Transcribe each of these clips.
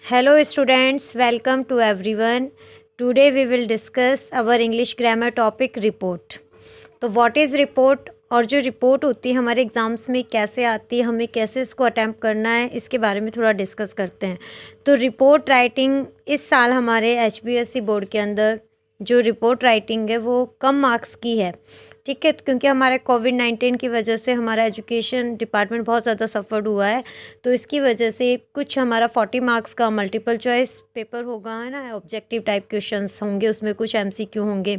Hello students, welcome to everyone. Today we will discuss our English grammar topic report. तो what is report और जो report होती है हमारे एग्ज़ाम्स में कैसे आती है, हमें कैसे इसको अटैम्प्ट करना है, इसके बारे में थोड़ा डिस्कस करते हैं। तो रिपोर्ट राइटिंग इस साल हमारे HBSC बोर्ड के अंदर जो रिपोर्ट राइटिंग है वो कम मार्क्स की है, ठीक है, क्योंकि हमारे कोविड-19 की वजह से हमारा एजुकेशन डिपार्टमेंट बहुत ज़्यादा सफ़र्ड हुआ है। तो इसकी वजह से कुछ हमारा 40 मार्क्स का मल्टीपल चॉइस पेपर होगा, है ना, ऑब्जेक्टिव टाइप क्वेश्चंस होंगे, उसमें कुछ MCQ होंगे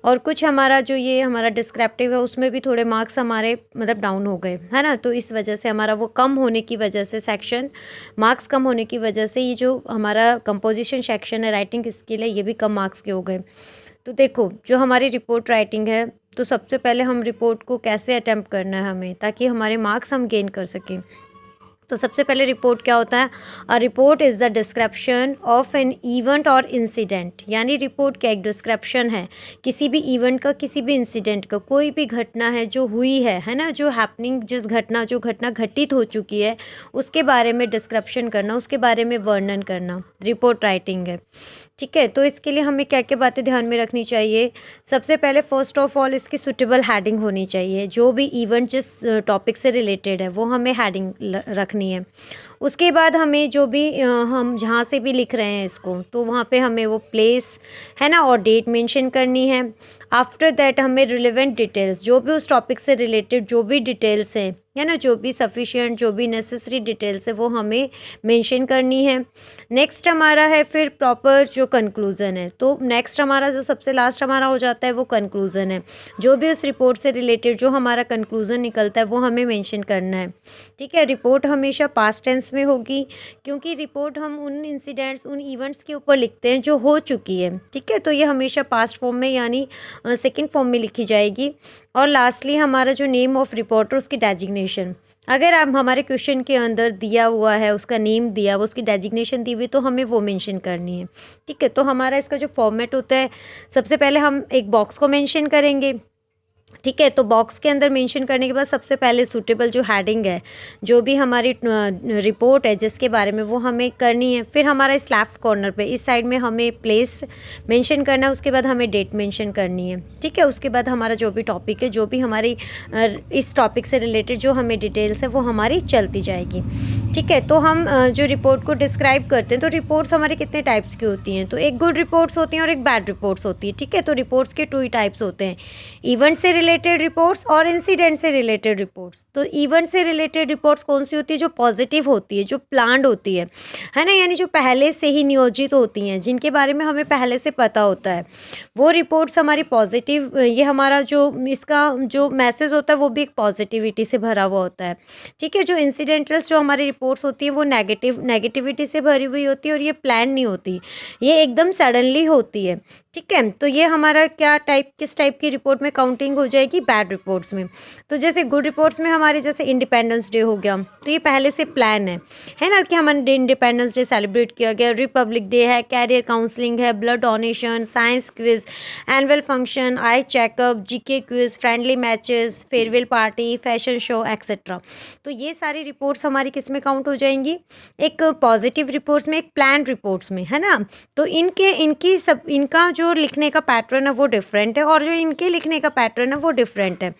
और कुछ हमारा जो ये हमारा डिस्क्रिप्टिव है उसमें भी थोड़े मार्क्स हमारे मतलब डाउन हो गए, है ना। तो इस वजह से हमारा वो कम होने की वजह से सेक्शन मार्क्स कम होने की वजह से ये जो हमारा कंपोजिशन सेक्शन है, राइटिंग स्किल है, ये भी कम मार्क्स के हो गए। तो देखो जो हमारी रिपोर्ट राइटिंग है, तो सबसे पहले हम रिपोर्ट को कैसे अटेम्प्ट करना है हमें, ताकि हमारे मार्क्स हम गेन कर सकें। तो सबसे पहले रिपोर्ट क्या होता है? A report is the description of an event और इंसिडेंट। यानी रिपोर्ट क्या एक डिस्क्रिप्शन है किसी भी इवेंट का, किसी भी इंसिडेंट का, कोई भी घटना है जो हुई है ना, जो हैपनिंग, जो घटना घटित हो चुकी है उसके बारे में डिस्क्रिप्शन करना, उसके बारे में वर्णन करना रिपोर्ट राइटिंग है, ठीक है। तो इसके लिए हमें क्या क्या बातें ध्यान में रखनी चाहिए? सबसे पहले फर्स्ट ऑफ ऑल इसकी सुटेबल हेडिंग होनी चाहिए। जो भी इवेंट जिस टॉपिक से रिलेटेड है वो हमें हेडिंग रखनी है। उसके बाद हमें जो भी हम जहाँ से भी लिख रहे हैं इसको, तो वहाँ पे हमें वो प्लेस, है ना, और डेट मेंशन करनी है। आफ्टर दैट हमें रिलेवेंट डिटेल्स, जो भी उस टॉपिक से रिलेटेड जो भी डिटेल्स हैं, है ना, जो भी सफिशिएंट, जो भी नेसेसरी डिटेल्स है वो हमें मेंशन करनी है। नेक्स्ट हमारा है फिर प्रॉपर जो कंक्लूज़न है। तो नेक्स्ट हमारा जो सबसे लास्ट हमारा हो जाता है वो कंक्लूज़न है। जो भी उस रिपोर्ट से रिलेटेड जो हमारा कंक्लूज़न निकलता है वो हमें मेंशन करना है, ठीक है। रिपोर्ट हमेशा पास्ट टेंस में होगी, क्योंकि रिपोर्ट हम उन इंसिडेंट्स, उन इवेंट्स के ऊपर लिखते हैं जो हो चुकी है, ठीक है। तो ये हमेशा पास्ट फॉर्म में यानी सेकंड फॉर्म में लिखी जाएगी। और लास्टली हमारा जो नेम ऑफ रिपोर्टर, उसकी डेजिग्नेशन, अगर आप हमारे क्वेश्चन के अंदर दिया हुआ है, उसका नेम दिया हुआ, उसकी डेजिग्नेशन दी हुई, तो हमें वो मेंशन करनी है, ठीक है। तो हमारा इसका जो फॉर्मेट होता है, सबसे पहले हम एक बॉक्स को मेंशन करेंगे, ठीक है। तो बॉक्स के अंदर मेंशन करने के बाद सबसे पहले सूटेबल जो हेडिंग है, जो भी हमारी रिपोर्ट है जिसके बारे में, वो हमें करनी है। फिर हमारा इस लेफ्ट कॉर्नर पे इस साइड में हमें प्लेस मेंशन करना है, उसके बाद हमें डेट मेंशन करनी है, ठीक है। उसके बाद हमारा जो भी टॉपिक है, जो भी हमारी इस टॉपिक से रिलेटेड जो हमें डिटेल्स है वो हमारी चलती जाएगी, ठीक है। तो हम जो रिपोर्ट को डिस्क्राइब करते हैं, तो रिपोर्ट्स हमारे कितने टाइप्स की होती हैं? तो एक गुड रिपोर्ट्स होती हैं और एक बैड रिपोर्ट्स होती है, ठीक है। तो रिपोर्ट्स के 2 ही टाइप्स होते हैं, इवेंट से रिलेटेड रिपोर्ट्स और इंसिडेंट से रिलेटेड रिपोर्ट्स। तो इवेंट से रिलेटेड रिपोर्ट्स कौन सी होती है? जो पॉजिटिव होती है, जो प्लान्ड होती है ना, यानी जो पहले से ही नियोजित होती हैं, जिनके बारे में हमें पहले से पता होता है, वो रिपोर्ट्स हमारी पॉजिटिव, ये हमारा जो इसका जो मैसेज होता है वो भी एक पॉजिटिविटी से भरा हुआ होता है, ठीक है। जो इंसिडेंटल्स जो हमारी रिपोर्ट्स होती हैं वो नेगेटिविटी से भरी हुई होती है और ये प्लान नहीं होती, ये एकदम सडनली होती है, ठीक है। तो ये हमारा किस टाइप की रिपोर्ट में काउंटिंग हो जाएगी? बैड रिपोर्ट्स में। तो जैसे गुड रिपोर्ट्स में हमारे जैसे इंडिपेंडेंस डे हो गया, तो ये पहले से प्लान है ना, कि हमारे इंडिपेंडेंस डे सेलिब्रेट किया गया, रिपब्लिक डे है, कैरियर काउंसलिंग है, blood donation, science quiz, annual function, eye checkup, GK quiz, friendly matches, farewell party, fashion show etcetera. तो ये सारी रिपोर्ट्स हमारी किस में काउंट हो जाएंगी? एक पॉजिटिव रिपोर्ट्स में, एक प्लान रिपोर्ट्स में, है ना। तो इनका जो लिखने का पैटर्न है वो डिफरेंट है और जो इनके लिखने का पैटर्न है वो डिफरेंट है।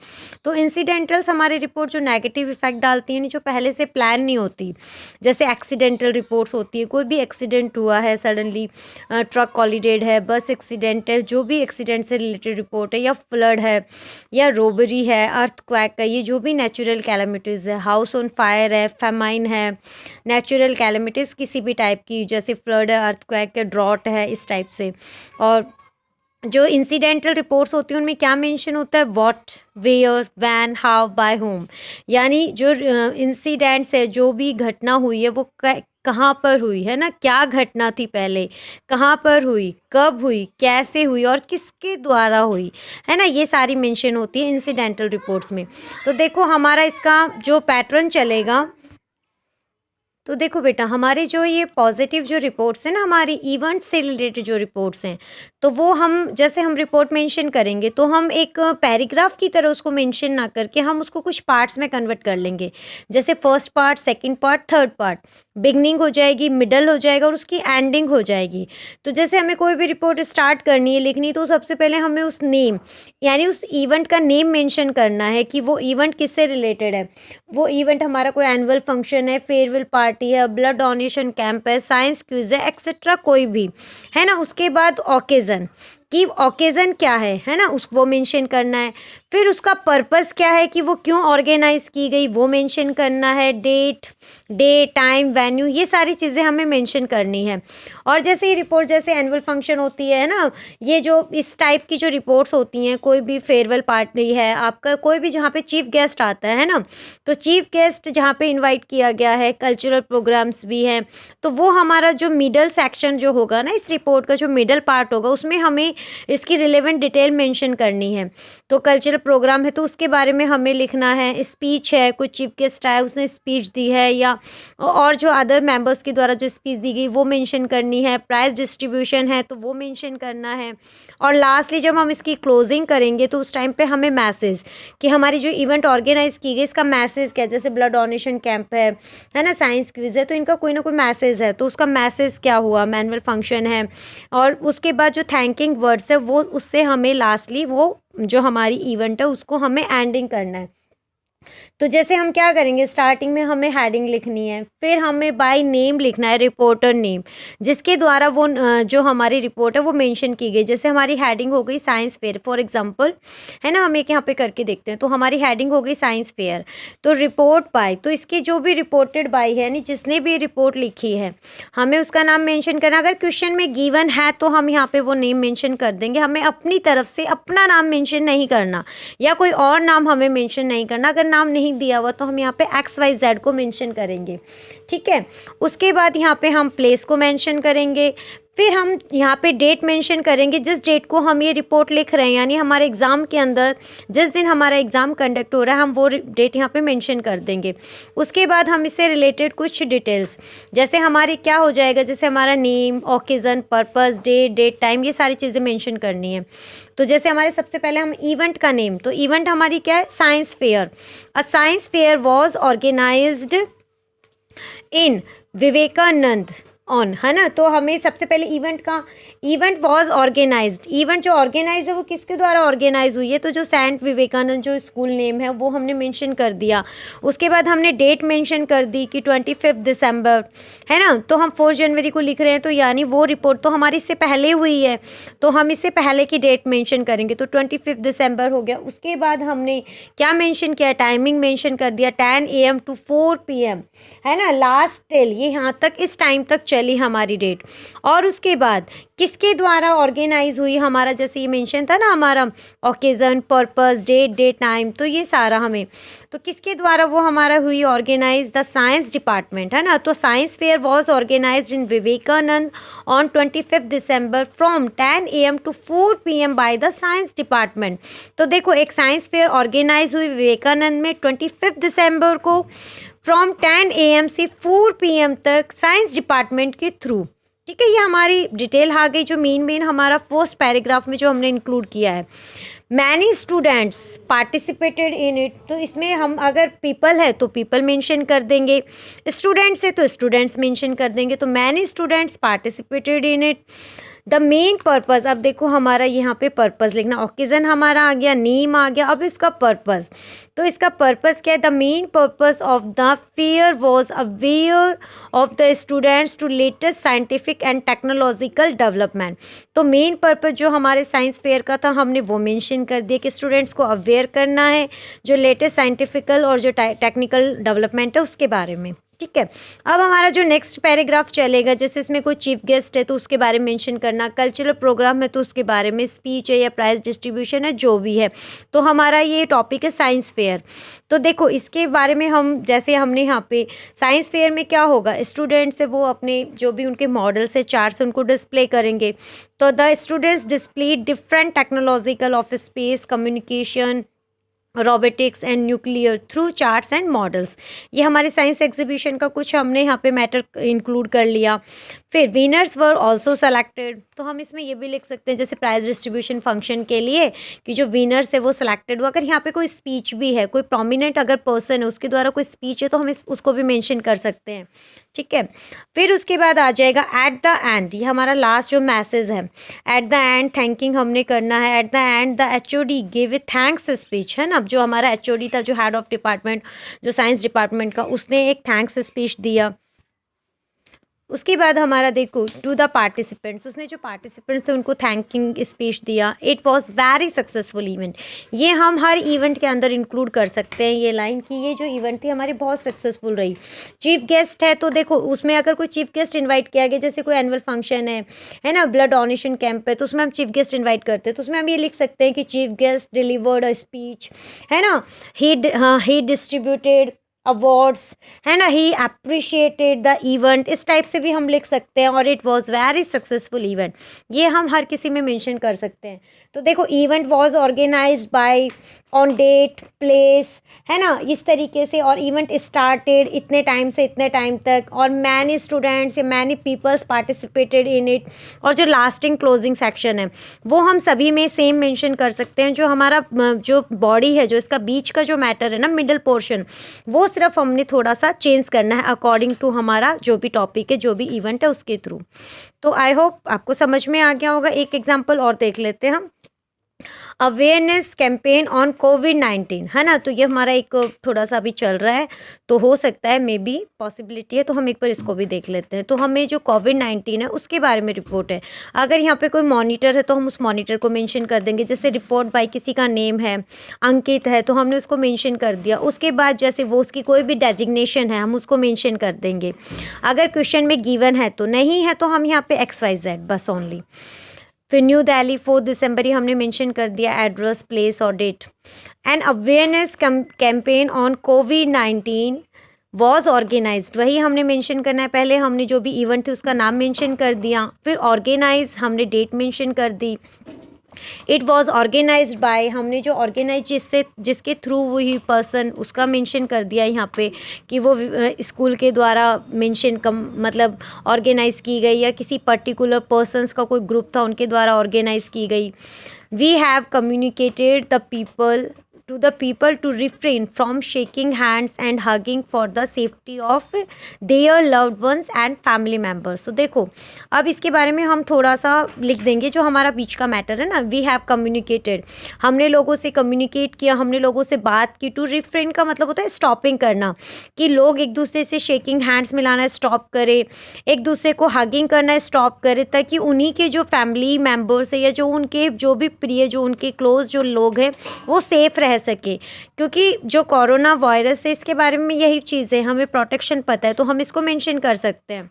तो इंसिडेंटल्स हमारी रिपोर्ट जो नेगेटिव इफेक्ट डालती हैं, जो पहले से प्लान नहीं होती, जैसे एक्सीडेंटल रिपोर्ट्स होती है, कोई भी एक्सीडेंट हुआ है सडनली, ट्रक कॉलिडेड है, बस एक्सीडेंट है, जो भी एक्सीडेंट से रिलेटेड रिपोर्ट है, या फ्लड है, या रोबरी है, अर्थक्वेक है, ये जो भी नेचुरल कैलेमिटीज़ है, हाउस ऑन फायर है, फेमाइन है, नेचुरल कैलेमिटीज़ किसी भी टाइप की, जैसे फ्लड है, अर्थक्वेक है, ड्रॉट है, इस टाइप से। और जो इंसिडेंटल रिपोर्ट्स होती हैं उनमें क्या मेंशन होता है? What, where, when, how, by whom. यानी जो इंसिडेंट्स है, जो भी घटना हुई है वो कहाँ पर हुई, है ना, क्या घटना थी पहले, कहाँ पर हुई, कब हुई, कैसे हुई और किसके द्वारा हुई, है ना, ये सारी मेंशन होती है इंसिडेंटल रिपोर्ट्स में। तो देखो हमारा इसका जो पैटर्न चलेगा, तो देखो बेटा, हमारे जो ये पॉजिटिव जो रिपोर्ट्स हैं ना, हमारी इवेंट से रिलेटेड जो रिपोर्ट्स हैं, तो वो हम जैसे हम रिपोर्ट मेंशन करेंगे तो हम एक पैराग्राफ की तरह उसको मेंशन ना करके हम उसको कुछ पार्ट्स में कन्वर्ट कर लेंगे। जैसे first part, second part, third part, beginning हो जाएगी, मिडल हो जाएगा और उसकी एंडिंग हो जाएगी। तो जैसे हमें कोई भी रिपोर्ट स्टार्ट करनी है, लिखनी, तो सबसे पहले हमें उस नेम यानी उस इवेंट का नेम मेंशन करना है कि वो इवेंट किससे रिलेटेड है। वो इवेंट हमारा कोई एनुअल फंक्शन है, फेयरवेल पार्टी है, ब्लड डोनेशन कैंप है, साइंस क्विज है, एक्सेट्रा कोई भी है ना। उसके बाद ओकेज़न कि ओकेज़न क्या है ना, उस वो मेंशन करना है। फिर उसका पर्पस क्या है कि वो क्यों ऑर्गेनाइज की गई, वो मेंशन करना है। डेट, डे, टाइम, वेन्यू, ये सारी चीज़ें हमें मेंशन करनी है। और जैसे ये रिपोर्ट जैसे एनुअल फंक्शन होती है ना, ये जो इस टाइप की जो रिपोर्ट्स होती हैं, कोई भी फेयरवेल पार्टी है आपका, कोई भी जहाँ पे चीफ गेस्ट आता है ना, तो चीफ गेस्ट जहाँ पे इनवाइट किया गया है, कल्चरल प्रोग्राम्स भी हैं, तो वो हमारा जो मिडल सेक्शन जो होगा ना, इस रिपोर्ट का जो मिडल पार्ट होगा, उसमें हमें इसकी रिलेवेंट डिटेल मेंशन करनी है। तो कल्चरल प्रोग्राम है तो उसके बारे में हमें लिखना है। स्पीच है, कोई चीफ गेस्ट आया उसने स्पीच दी है, या और जो अदर मेंबर्स के द्वारा जो स्पीच दी गई वो मेंशन करनी है। प्राइज डिस्ट्रीब्यूशन है तो वो मेंशन करना है। और लास्टली जब हम इसकी क्लोजिंग करेंगे तो उस टाइम पे हमें मैसेज कि हमारी जो इवेंट ऑर्गेनाइज की गई इसका मैसेज क्या है। जैसे ब्लड डोनेशन कैंप है ना, साइंस क्विज है, तो इनका कोई ना कोई मैसेज है, तो उसका मैसेज क्या हुआ, मैनुअल फंक्शन है। और उसके बाद जो थैंकिंग वर्ड्स है वो उससे हमें लास्टली वो जो हमारी इवेंट है उसको हमें एंडिंग करना है। तो जैसे हम क्या करेंगे, स्टार्टिंग में हमें हेडिंग लिखनी है, फिर हमें बाय नेम लिखना है, रिपोर्टर नेम, जिसके द्वारा वो जो हमारी रिपोर्ट है वो मेंशन की गई। जैसे हमारी हेडिंग हो गई साइंस फेयर फॉर एग्जांपल, है ना, हम एक यहाँ पे करके देखते हैं। तो हमारी हेडिंग हो गई साइंस फेयर, तो रिपोर्ट बाय, तो इसकी जो भी रिपोर्टेड बाय है यानी जिसने भी रिपोर्ट लिखी है हमें उसका नाम मेंशन करना। अगर क्वेश्चन में गिवन है तो हम यहाँ पे वो नेम मेंशन कर देंगे। हमें अपनी तरफ से अपना नाम मेंशन नहीं करना या कोई और नाम हमें मेंशन नहीं करना। अगर नाम नहीं दिया हुआ तो हम यहाँ पे XYZ को मेंशन करेंगे, ठीक है। उसके बाद यहाँ पे हम प्लेस को मेंशन करेंगे। फिर हम यहाँ पे डेट मेंशन करेंगे, जिस डेट को हम ये रिपोर्ट लिख रहे हैं, यानी हमारे एग्ज़ाम के अंदर जिस दिन हमारा एग्ज़ाम कंडक्ट हो रहा है हम वो डेट यहाँ पे मेंशन कर देंगे। उसके बाद हम इससे रिलेटेड कुछ डिटेल्स, जैसे हमारी क्या हो जाएगा, जैसे हमारा name, occasion, purpose, date, time, ये सारी चीज़ें मेंशन करनी है। तो जैसे हमारे सबसे पहले हम इवेंट का नेम, तो इवेंट हमारी क्या है, science fair. A science fair was organized in Vivekanand on, है ना। तो हमें सबसे पहले इवेंट वॉज ऑर्गेनाइज्ड, इवेंट जो ऑर्गेनाइज है वो किसके द्वारा ऑर्गेनाइज हुई है, तो जो सेंट विवेकानंद जो स्कूल नेम है वो हमने मेंशन कर दिया। उसके बाद हमने डेट मेंशन कर दी कि 25 दिसंबर, है ना। तो हम 4 जनवरी को लिख रहे हैं, तो यानी वो रिपोर्ट तो हमारी इससे पहले हुई है, तो हम इससे पहले की डेट मेंशन करेंगे, तो 25 दिसंबर हो गया। उसके बाद हमने क्या मेंशन किया, टाइमिंग मेंशन कर दिया, 10 AM to 4 PM, है ना, लास्ट टिल, ये यहाँ तक इस टाइम तक चली हमारी डेट। और उसके बाद किसके द्वारा ऑर्गेनाइज हुई हमारा, जैसे ये मेंशन था ना हमारा ओकेज़न, पर्पस, डेट, टाइम, तो ये सारा हमें, तो किसके द्वारा वो हमारा हुई ऑर्गेनाइज, द साइंस डिपार्टमेंट, है ना। तो science fair was organized in Vivekanand on 25 December from 10 AM to 4 PM by the science department. तो देखो, एक साइंस फेयर ऑर्गेनाइज हुई विवेकानंद में 25 दिसंबर को फ्रॉम 10 AM से 4 PM तक साइंस डिपार्टमेंट के थ्रू, ठीक है। ये हमारी डिटेल आ गई जो मेन हमारा फर्स्ट पैराग्राफ में जो हमने इंक्लूड किया है। Many students participated in it, तो इसमें हम अगर पीपल है तो पीपल मेंशन कर देंगे, स्टूडेंट्स है तो स्टूडेंट्स मेंशन कर देंगे। तो many students participated in it. The main purpose, अब देखो हमारा यहाँ पे पर्पज़ लिखना, ओकेज़न हमारा आ गया, नेम आ गया, अब इसका पर्पज़, तो इसका पर्पज़ क्या है, the main purpose of the fair was aware of the students to latest scientific and technological development. तो मेन पर्पज़ जो हमारे साइंस फेयर का था हमने वो मेंशन कर दिया कि स्टूडेंट्स को अवेयर करना है जो लेटेस्ट साइंटिफिकल और जो टेक्निकल डेवलपमेंट है उसके बारे में, ठीक है। अब हमारा जो नेक्स्ट पैराग्राफ चलेगा, जैसे इसमें कोई चीफ गेस्ट है तो उसके बारे में मेंशन करना, कल्चरल प्रोग्राम है तो उसके बारे में, स्पीच है या प्राइज डिस्ट्रीब्यूशन है जो भी है। तो हमारा ये टॉपिक है साइंस फेयर। तो देखो इसके बारे में हम, जैसे हमने यहाँ पे साइंस फेयर में क्या होगा, स्टूडेंट्स है वो अपने जो भी उनके मॉडल्स है चार्ट्स उनको डिस्प्ले करेंगे। तो the students display different technological of space communication robotics and nuclear through charts and models. ये हमारे साइंस एग्जीबिशन का कुछ हमने यहाँ पे मैटर इंक्लूड कर लिया। फिर विनर्स वर ऑल्सो सेलेक्टेड, तो हम इसमें ये भी लिख सकते हैं जैसे प्राइज डिस्ट्रीब्यूशन फंक्शन के लिए कि जो विनर्स है वो सिलेक्टेड हुआ। अगर यहाँ पे कोई स्पीच भी है, कोई प्रोमिनेंट अगर पर्सन है उसके द्वारा कोई स्पीच है तो हम उसको भी मेंशन कर सकते हैं, ठीक है। फिर उसके बाद आ जाएगा एट द एंड, ये हमारा लास्ट जो मैसेज है, एट द एंड थैंकिंग हमने करना है। At the end the HOD give a thanks speech, है ना। जो हमारा HOD था, जो हेड ऑफ डिपार्टमेंट, जो साइंस डिपार्टमेंट का, उसने एक थैंक्स स्पीच दिया। उसके बाद हमारा देखो टू द पार्टिसिपेंट्स, उसने जो पार्टिसिपेंट्स थे उनको थैंकिंग स्पीच दिया। It was very successful event, ये हम हर इवेंट के अंदर इंक्लूड कर सकते हैं ये लाइन कि ये जो इवेंट थी हमारी बहुत सक्सेसफुल रही। चीफ गेस्ट है तो देखो उसमें अगर कोई चीफ गेस्ट इन्वाइट किया गया, जैसे कोई एनुअल फंक्शन है ना, ब्लड डोनेशन कैंप है, तो उसमें हम चीफ गेस्ट इन्वाइट करते हैं, तो उसमें हम ये लिख सकते हैं कि chief guest delivered a speech, है ना। ही डिस्ट्रीब्यूटेड अवार्ड्स, है ना, ही अप्रिशिएटेड द इवेंट, इस टाइप से भी हम लिख सकते हैं। और it was very successful event, ये हम हर किसी में मेंशन कर सकते हैं। तो देखो event was organized by on date place, है ना, इस तरीके से। और इवेंट स्टार्टेड इतने टाइम से इतने टाइम तक, और मैनी स्टूडेंट्स या many peoples participated in it. और जो लास्टिंग क्लोजिंग सेक्शन है वो हम सभी में सेम मेंशन कर सकते हैं। जो हमारा जो बॉडी है, जो इसका बीच का जो मैटर है ना, मिडल पोर्शन, वो सिर्फ हमने थोड़ा सा चेंज करना है अकॉर्डिंग टू हमारा जो भी टॉपिक है, जो भी इवेंट है उसके थ्रू। तो आई होप आपको समझ में आ गया होगा। एक एग्जांपल और देख लेते हैं हम, अवेयरनेस कैंपेन ऑन कोविड-19, है ना। तो ये हमारा एक थोड़ा सा अभी चल रहा है, तो हो सकता है मे बी पॉसिबिलिटी है, तो हम एक बार इसको भी देख लेते हैं। तो हमें जो कोविड-19 है उसके बारे में रिपोर्ट है। अगर यहाँ पे कोई मॉनिटर है तो हम उस मॉनिटर को मेंशन कर देंगे। जैसे रिपोर्ट बाय किसी का नेम है, अंकित है, तो हमने उसको मेंशन कर दिया। उसके बाद जैसे वो उसकी कोई भी डेजिग्नेशन है हम उसको मेंशन कर देंगे। अगर क्वेश्चन में गिवन है तो नहीं है तो हम यहाँ पे XYZ बस ओनली। फिर न्यू दिल्ली 4 दिसंबर, ये हमने मेंशन कर दिया, एड्रेस प्लेस और डेट। एंड अवेयरनेस कैंपेन ऑन कोविड-19 वॉज ऑर्गेनाइज्ड, वही हमने मेंशन करना है। पहले हमने जो भी इवेंट थी उसका नाम मेंशन कर दिया, फिर ऑर्गेनाइज हमने डेट मेंशन कर दी। इट वॉज ऑर्गेनाइज्ड बाय, हमने जो ऑर्गेनाइज जिसके थ्रू हुई पर्सन उसका मेंशन कर दिया यहाँ पे कि वो स्कूल के द्वारा मेंशन मतलब ऑर्गेनाइज की गई, या किसी पर्टिकुलर पर्सन्स का कोई ग्रुप था उनके द्वारा ऑर्गेनाइज की गई। We have communicated the people to the people to refrain from shaking hands and hugging for the safety of their loved ones and family members। so देखो अब इसके बारे में हम थोड़ा सा लिख देंगे जो हमारा बीच का मैटर है ना। वी हैव कम्युनिकेटेड, हमने लोगों से कम्युनिकेट किया, हमने लोगों से बात की। टू रिफ्रेन का मतलब होता है स्टॉपिंग करना, कि लोग एक दूसरे से शेकिंग हैंड्स मिलाना स्टॉप करे, एक दूसरे को हगिंग करना स्टॉप करे, ताकि उन्हीं के जो फैमिली मेम्बर्स है या जो उनके जो भी प्रिय, जो उनके क्लोज जो लोग हैं वो सेफ रह सके। क्योंकि जो कोरोना वायरस है इसके बारे में यही चीज़ है, हमें प्रोटेक्शन पता है तो हम इसको मेंशन कर सकते हैं।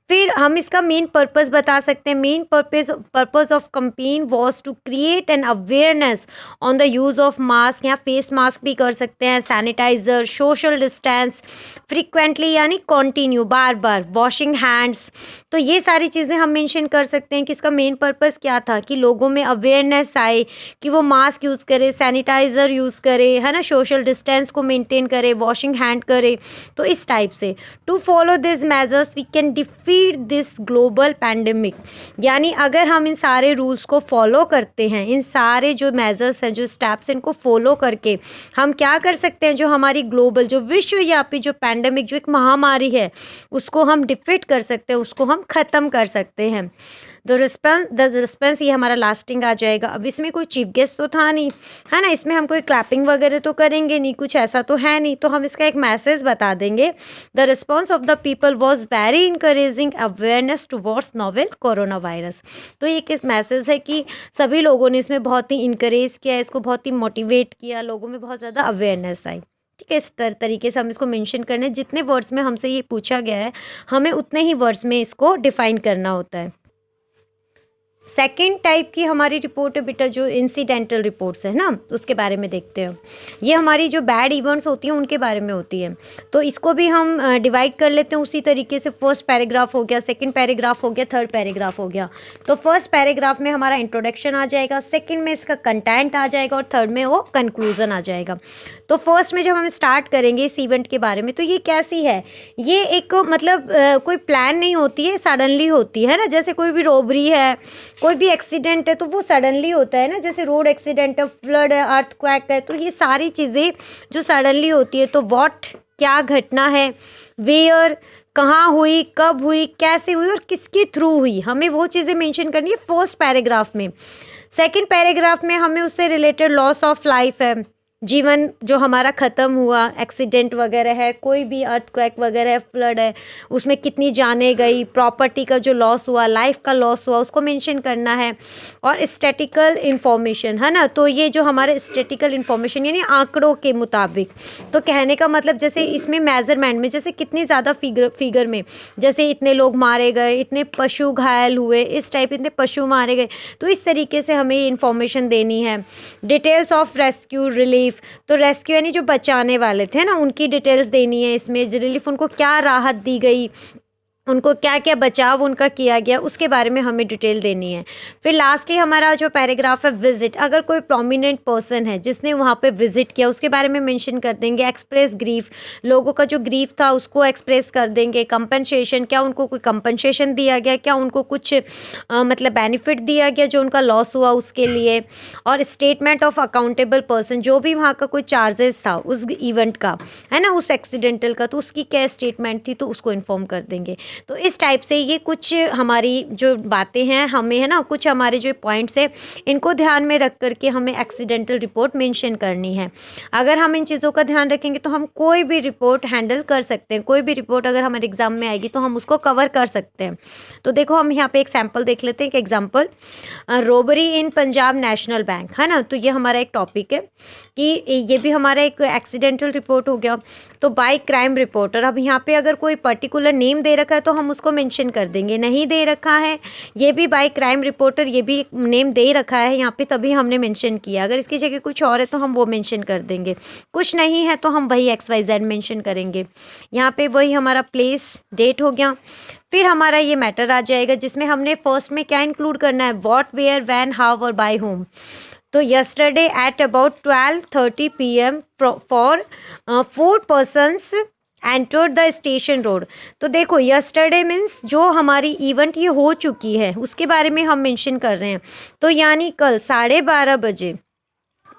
फिर हम इसका मेन पर्पस बता सकते हैं। Main purpose of campaign was to create an awareness on the use of mask, या फेस मास्क भी कर सकते हैं, सैनिटाइज़र, सोशल डिस्टेंस, फ्रिक्वेंटली यानी कंटिन्यू, बार बार, वॉशिंग हैंड्स। तो ये सारी चीज़ें हम मेंशन कर सकते हैं कि इसका मेन पर्पस क्या था, कि लोगों में अवेयरनेस आए कि वो मास्क यूज़ करे, सैनिटाइज़र यूज़ करे, है ना, सोशल डिस्टेंस को मेंटेन करे, वॉशिंग हैंड करे। तो इस टाइप से to follow this measures we can defeat this global pandemic, यानी अगर हम इन सारे रूल्स को फॉलो करते हैं, इन सारे जो मेजर्स हैं, जो स्टेप्स इनको फॉलो करके हम क्या कर सकते हैं, जो हमारी ग्लोबल जो विश्वव्यापी जो पैंडेमिक जो एक महामारी है उसको हम डिफीट कर सकते हैं, उसको हम ख़त्म कर सकते हैं। द रिस्पॉन्स ये हमारा लास्टिंग आ जाएगा। अब इसमें कोई चीफ गेस्ट तो था नहीं, है ना, इसमें हम कोई क्लैपिंग वगैरह तो करेंगे नहीं, कुछ ऐसा तो है नहीं, तो हम इसका एक मैसेज बता देंगे। The response of the people was very encouraging awareness towards novel corona virus. तो ये किस मैसेज है कि सभी लोगों ने इसमें बहुत ही इंकरेज किया, इसको बहुत ही मोटिवेट किया, लोगों में बहुत ज़्यादा अवेयरनेस आई। ठीक है, इस तरीके से हम इसको मेंशन करने, जितने वर्ड्स में हमसे ये पूछा गया है हमें उतने ही वर्ड्स में इसको डिफाइन करना होता है। सेकंड टाइप की हमारी रिपोर्ट है बेटा जो इंसिडेंटल रिपोर्ट्स है ना, उसके बारे में देखते हैं। ये हमारी जो बैड इवेंट्स होती हैं उनके बारे में होती है। तो इसको भी हम डिवाइड कर लेते हैं उसी तरीके से। फर्स्ट पैराग्राफ हो गया, सेकंड पैराग्राफ हो गया, थर्ड पैराग्राफ हो गया। तो फर्स्ट पैराग्राफ में हमारा इंट्रोडक्शन आ जाएगा, सेकेंड में इसका कंटेंट आ जाएगा और थर्ड में वो कंक्लूजन आ जाएगा। तो फर्स्ट में जब हम स्टार्ट करेंगे इस इवेंट के बारे में, तो ये कैसी है, ये एक मतलब कोई प्लान नहीं होती है, सडनली होती है ना। जैसे कोई भी रॉबरी है, कोई भी एक्सीडेंट है, तो वो सडनली होता है ना। जैसे रोड एक्सीडेंट है, फ्लड है, अर्थक्वेक है, तो ये सारी चीज़ें जो सडनली होती है। तो व्हाट, क्या घटना है, वेयर, कहाँ हुई, कब हुई, कैसे हुई और किसके थ्रू हुई, हमें वो चीज़ें मेंशन करनी है फर्स्ट पैराग्राफ में। सेकंड पैराग्राफ में हमें उससे रिलेटेड लॉस ऑफ लाइफ है, जीवन जो हमारा ख़त्म हुआ, एक्सीडेंट वगैरह है, कोई भी अर्थक्वेक वगैरह है, फ्लड है, उसमें कितनी जानें गई, प्रॉपर्टी का जो लॉस हुआ, लाइफ का लॉस हुआ, उसको मेंशन करना है। और स्टैटिकल इन्फॉर्मेशन है ना, तो ये जो हमारे स्टैटिकल इन्फॉर्मेशन यानी आंकड़ों के मुताबिक। तो कहने का मतलब जैसे इसमें मेजरमेंट में जैसे कितनी ज़्यादा फिगर में, जैसे इतने लोग मारे गए, इतने पशु घायल हुए, इस टाइप इतने पशु मारे गए, तो इस तरीके से हमें ये इन्फॉर्मेशन देनी है। डिटेल्स ऑफ रेस्क्यू रिलीफ, तो रेस्क्यू यानी जो बचाने वाले थे ना, उनकी डिटेल्स देनी है इसमें। रिलीफ, उनको क्या राहत दी गई, उनको क्या क्या बचाव उनका किया गया, उसके बारे में हमें डिटेल देनी है। फिर लास्टली हमारा जो पैराग्राफ है विजिट, अगर कोई प्रोमिनेंट पर्सन है जिसने वहाँ पे विजिट किया, उसके बारे में मेंशन कर देंगे। एक्सप्रेस ग्रीफ, लोगों का जो ग्रीफ था उसको एक्सप्रेस कर देंगे। कंपनसेशन, क्या उनको कोई कंपनसेशन दिया गया, क्या उनको कुछ मतलब बेनिफिट दिया गया जो उनका लॉस हुआ उसके लिए। और स्टेटमेंट ऑफ अकाउंटेबल पर्सन, जो भी वहाँ का कोई चार्जेस था उस इवेंट का है ना, उस एक्सीडेंटल का, तो उसकी क्या स्टेटमेंट थी, तो उसको इन्फॉर्म कर देंगे। तो इस टाइप से ये कुछ हमारी जो बातें हैं, हमें है ना कुछ हमारे जो पॉइंट्स हैं, इनको ध्यान में रख करके हमें एक्सीडेंटल रिपोर्ट मेंशन करनी है। अगर हम इन चीज़ों का ध्यान रखेंगे तो हम कोई भी रिपोर्ट हैंडल कर सकते हैं। कोई भी रिपोर्ट अगर हमारे एग्जाम में आएगी तो हम उसको कवर कर सकते हैं। तो देखो हम यहाँ पे एक सैम्पल देख लेते हैं। एक एग्जाम्पल, रॉबरी इन पंजाब नेशनल बैंक है ना, तो ये हमारा एक टॉपिक है कि ये भी हमारा एक एक्सीडेंटल रिपोर्ट हो गया। तो बाय क्राइम रिपोर्टर, अब यहाँ पे अगर कोई पर्टिकुलर नेम दे रखा है तो हम उसको मेंशन कर देंगे। नहीं दे रखा है, ये भी बाय क्राइम रिपोर्टर, ये भी नेम दे रखा है यहाँ पे, तभी हमने मेंशन किया। अगर इसकी जगह कुछ और है तो हम वो मेंशन कर देंगे। कुछ नहीं है तो हम वही XYZ मेंशन करेंगे। यहाँ पे वही हमारा प्लेस, डेट हो गया। फिर हमारा ये मैटर आ जाएगा जिसमें हमने फर्स्ट में क्या इंक्लूड करना है, व्हाट, वेयर, व्हेन, हाउ और बाय होम। तो yesterday at about 12:30 PM for 4 persons entered the station road। तो देखो yesterday मीन्स जो हमारी इवेंट ये हो चुकी है उसके बारे में हम मेंशन कर रहे हैं। तो यानी कल 12:30 बजे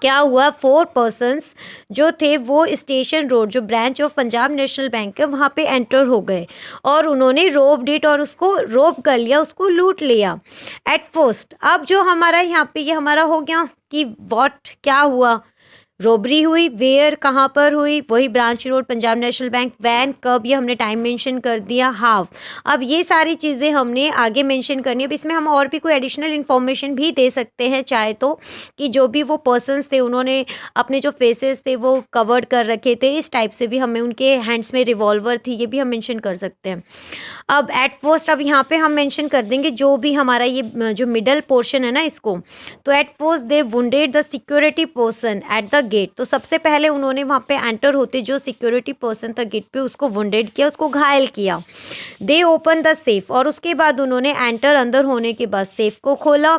क्या हुआ, 4 पर्सन्स जो थे वो स्टेशन रोड, जो branch of Punjab national bank है, वहाँ पे एंटर हो गए और उन्होंने रोब डिट और उसको रोब कर लिया, उसको लूट लिया एट फर्स्ट। अब जो हमारा यहाँ पे ये हमारा हो गया कि व्हाट, क्या हुआ, रॉबरी हुई, वेयर, कहाँ पर हुई, वही branch road Punjab national bank, when, कब, ये हमने टाइम मेंशन कर दिया, हाउ। अब ये सारी चीज़ें हमने आगे मेंशन करनी है। अब इसमें हम और भी कोई एडिशनल इन्फॉर्मेशन भी दे सकते हैं चाहे तो, कि जो भी वो पर्सन्स थे उन्होंने अपने जो फेसेस थे वो कवर्ड कर रखे थे, इस टाइप से भी हमें, उनके हैंड्स में रिवॉल्वर थी, ये भी हम मेंशन कर सकते हैं। अब एट फर्स्ट, अब यहाँ पे हम मेंशन कर देंगे जो भी हमारा ये जो मिडल पोर्शन है ना इसको। तो at first they wounded the security person at the gate. तो सबसे पहले उन्होंने वहाँ पे एंटर होते जो सिक्योरिटी पर्सन था गेट पे, उसको वुंडेड किया, उसको घायल किया। दे ओपन द सेफ, और उसके बाद उन्होंने एंटर, अंदर होने के बाद सेफ को खोला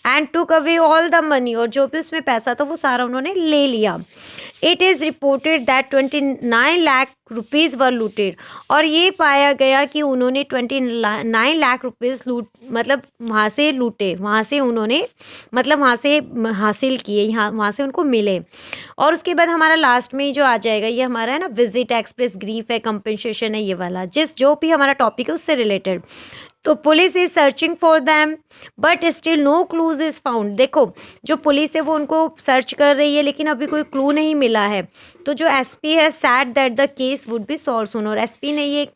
and took away all the money, और जो भी उसमें पैसा था वो सारा उन्होंने ले लिया। It is reported that 29 lakh rupees were looted, और ये पाया गया कि उन्होंने 29 लाख रुपीज़ मतलब वहाँ से लूटे, वहाँ से उन्होंने मतलब वहाँ से हासिल किए, यहाँ वहाँ से उनको मिले। और उसके बाद हमारा लास्ट में जो आ जाएगा ये हमारा है ना विजिट, एक्सप्रेस ग्रीफ है, कंपनसेशन है, ये वाला जो भी हमारा टॉपिक है उससे रिलेटेड। तो police is searching for them but still no clues is found. देखो जो पुलिस है वो उनको सर्च कर रही है लेकिन अभी कोई क्लू नहीं मिला है। तो जो एसपी है said that the case would be solve soon, और एसपी ने ये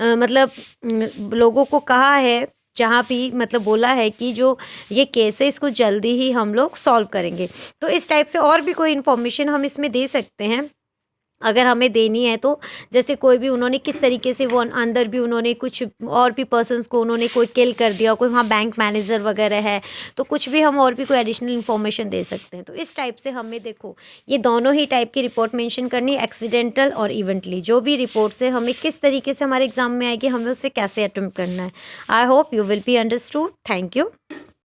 मतलब लोगों को कहा है, जहाँ भी मतलब बोला है कि जो ये केस है इसको जल्दी ही हम लोग सॉल्व करेंगे। तो इस टाइप से और भी कोई इन्फॉर्मेशन हम इसमें दे सकते हैं। अगर हमें देनी है तो जैसे कोई भी उन्होंने किस तरीके से वो अंदर भी उन्होंने कुछ और भी पर्सन्स को उन्होंने कोई किल कर दिया, कोई वहाँ बैंक मैनेजर वगैरह है, तो कुछ भी हम और भी कोई एडिशनल इन्फॉर्मेशन दे सकते हैं। तो इस टाइप से हमें देखो ये दोनों ही टाइप की रिपोर्ट मेंशन करनी है, एक्सीडेंटल और इवेंटली। जो भी रिपोर्ट से हमें किस तरीके से हमारे एग्जाम में आएगी, हमें उसे कैसे अटेम्प्ट करना है। I hope you will be understood. Thank you.